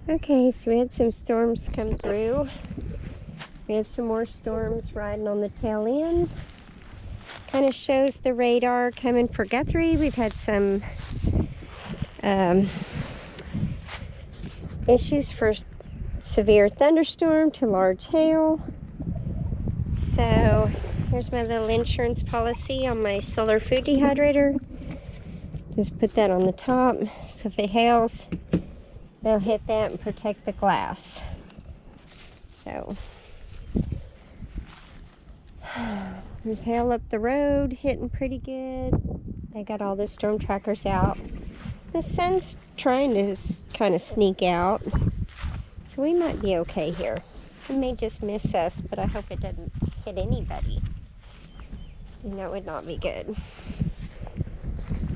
Okay, so we had some storms come through. We have some more storms riding on the tail end. Kind of shows the radar coming for Guthrie. We've had some issues for severe thunderstorm to large hail. So here's my little insurance policy on my solar food dehydrator. Just put that on the top, so if it hails, they'll hit that and protect the glass. So there's hail up the road, hitting pretty good. They got all the storm trackers out. The sun's trying to kind of sneak out, so we might be okay here. It may just miss us, but I hope it doesn't hit anybody. And that would not be good.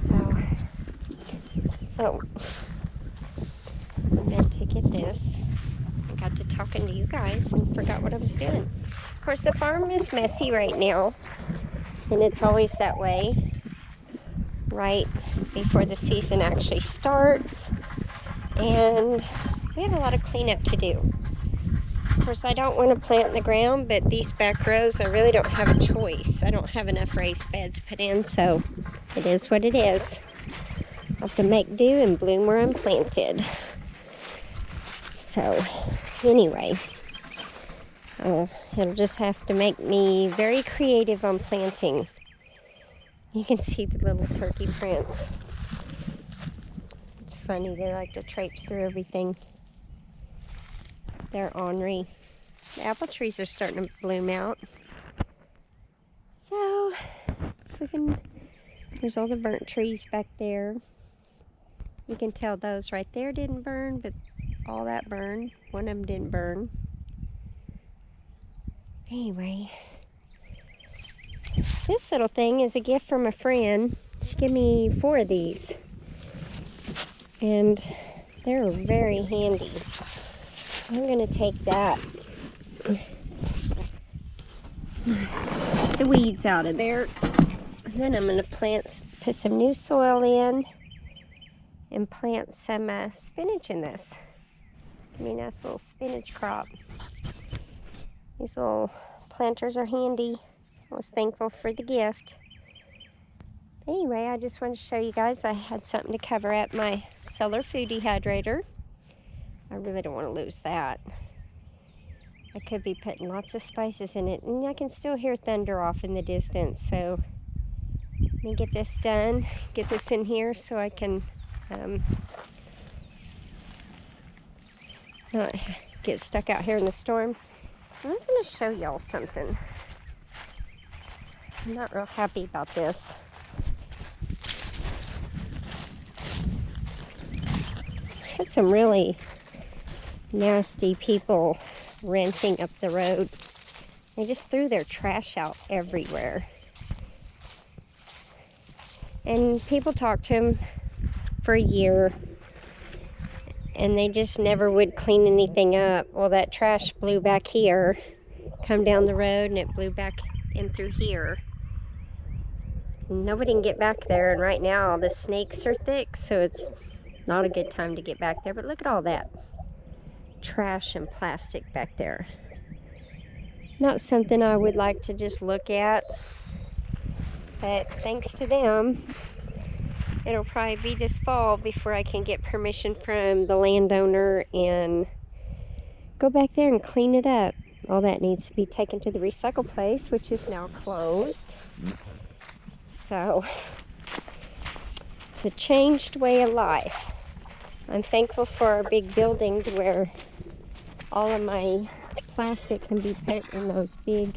So, oh, I meant to get this. I got to talking to you guys and forgot what I was doing. Of course, the farm is messy right now, and it's always that way right before the season actually starts, and we have a lot of cleanup to do. Of course, I don't want to plant in the ground, but these back rows, I really don't have a choice. I don't have enough raised beds put in, so it is what it is. I have to make do and bloom where I'm planted. So anyway, it'll just have to make me very creative on planting. You can see the little turkey prints. It's funny, they like to traipse through everything. They're ornery. The apple trees are starting to bloom out. So, it's looking, there's all the burnt trees back there. You can tell those right there didn't burn, but all that burned. One of them didn't burn. Anyway, this little thing is a gift from a friend. She gave me 4 of these, and they're very handy. I'm gonna take that, the weeds out of there, and then I'm gonna put some new soil in and plant some spinach in this. Give me a nice little spinach crop. These little planters are handy. I was thankful for the gift. Anyway, I just wanted to show you guys I had something to cover up my solar food dehydrator. I really don't want to lose that. I could be putting lots of spices in it, and I can still hear thunder off in the distance. So let me get this done, get this in here so I can not get stuck out here in the storm. I was going to show y'all something. I'm not real happy about this. I had some really nasty people renting up the road. They just threw their trash out everywhere. And people talked to them for a year, and they just never would clean anything up. Well, that trash blew back here, come down the road, and it blew back in through here. Nobody can get back there, and right now the snakes are thick, so it's not a good time to get back there. But look at all that trash and plastic back there. Not something I would like to just look at, but thanks to them, it'll probably be this fall before I can get permission from the landowner and go back there and clean it up. All that needs to be taken to the recycle place, which is now closed. So it's a changed way of life. I'm thankful for our big building to where all of my plastic can be put in those big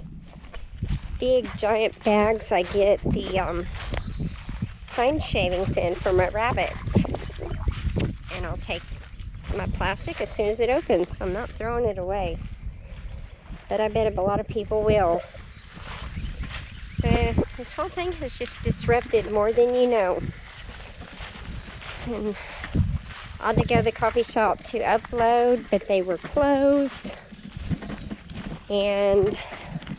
giant bags. I get the pine shavings in for my rabbits, and I'll take my plastic as soon as it opens. I'm not throwing it away, but I bet a lot of people will. This whole thing has just disrupted more than you know. And I had to go to the coffee shop to upload, but they were closed, and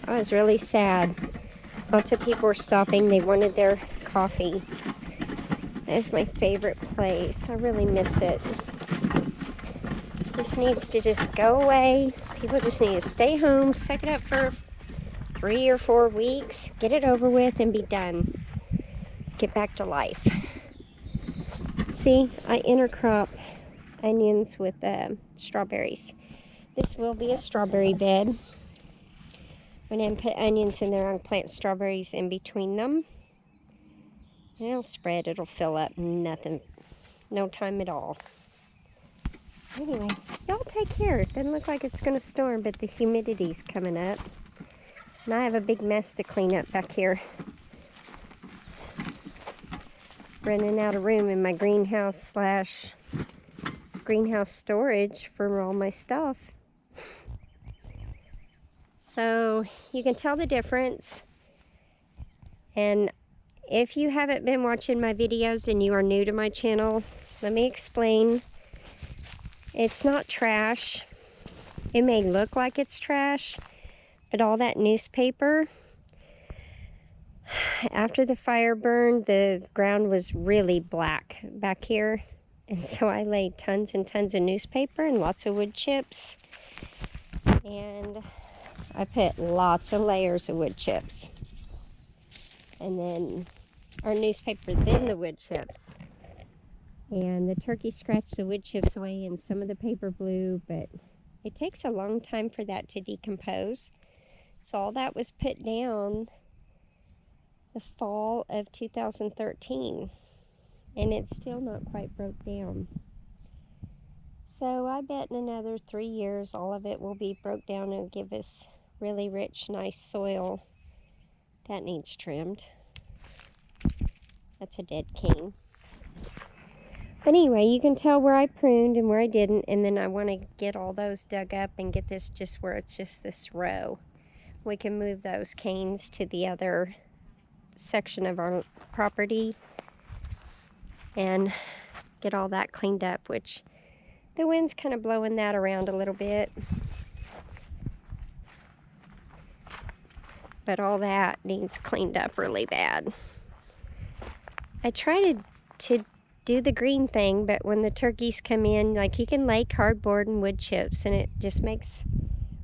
I was really sad. Lots of people were stopping. They wanted their coffee. It's my favorite place. I really miss it. This needs to just go away. People just need to stay home, suck it up for 3 or 4 weeks, get it over with, and be done. Get back to life. See, I intercrop onions with strawberries. This will be a strawberry bed. When I put onions in there, I'll plant strawberries in between them. And it'll spread, it'll fill up, nothing, no time at all. Anyway, y'all take care. It doesn't look like it's going to storm, but the humidity's coming up. And I have a big mess to clean up back here. Running out of room in my greenhouse / greenhouse storage for all my stuff. So you can tell the difference. And if you haven't been watching my videos and you are new to my channel, let me explain. It's not trash. It may look like it's trash, but all that newspaper, after the fire burned, the ground was really black back here. And so I laid tons and tons of newspaper and lots of wood chips. And I put lots of layers of wood chips. And then our newspaper, then the wood chips. And the turkey scratched the wood chips away and some of the paper blew, but it takes a long time for that to decompose. So all that was put down the fall of 2013, and it's still not quite broke down. So I bet in another 3 years all of it will be broke down and give us really rich, nice soil. That needs trimmed. That's a dead cane. But anyway, you can tell where I pruned and where I didn't, and then I want to get all those dug up and get this just where it's just this row. We can move those canes to the other section of our property and get all that cleaned up, which the wind's kind of blowing that around a little bit. But all that needs cleaned up really bad. I tried to do the green thing, but when the turkeys come in, like, you can lay cardboard and wood chips and it just makes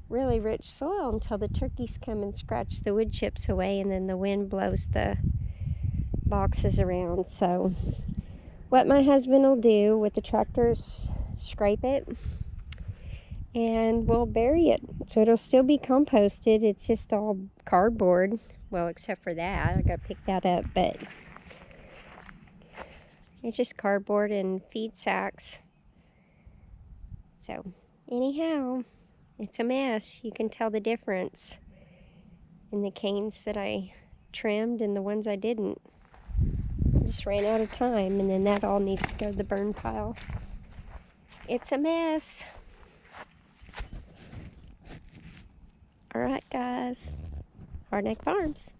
really rich soil until the turkeys come and scratch the wood chips away, and then the wind blows the boxes around. So what my husband will do with the tractor is scrape it and we'll bury it, so it'll still be composted. It's just all cardboard, well, except for that, I gotta pick that up, but it's just cardboard and feed sacks. So anyhow, it's a mess. You can tell the difference in the canes that I trimmed and the ones I didn't. I just ran out of time, and then that all needs to go to the burn pile. It's a mess. Alright guys, Hardneck Farms.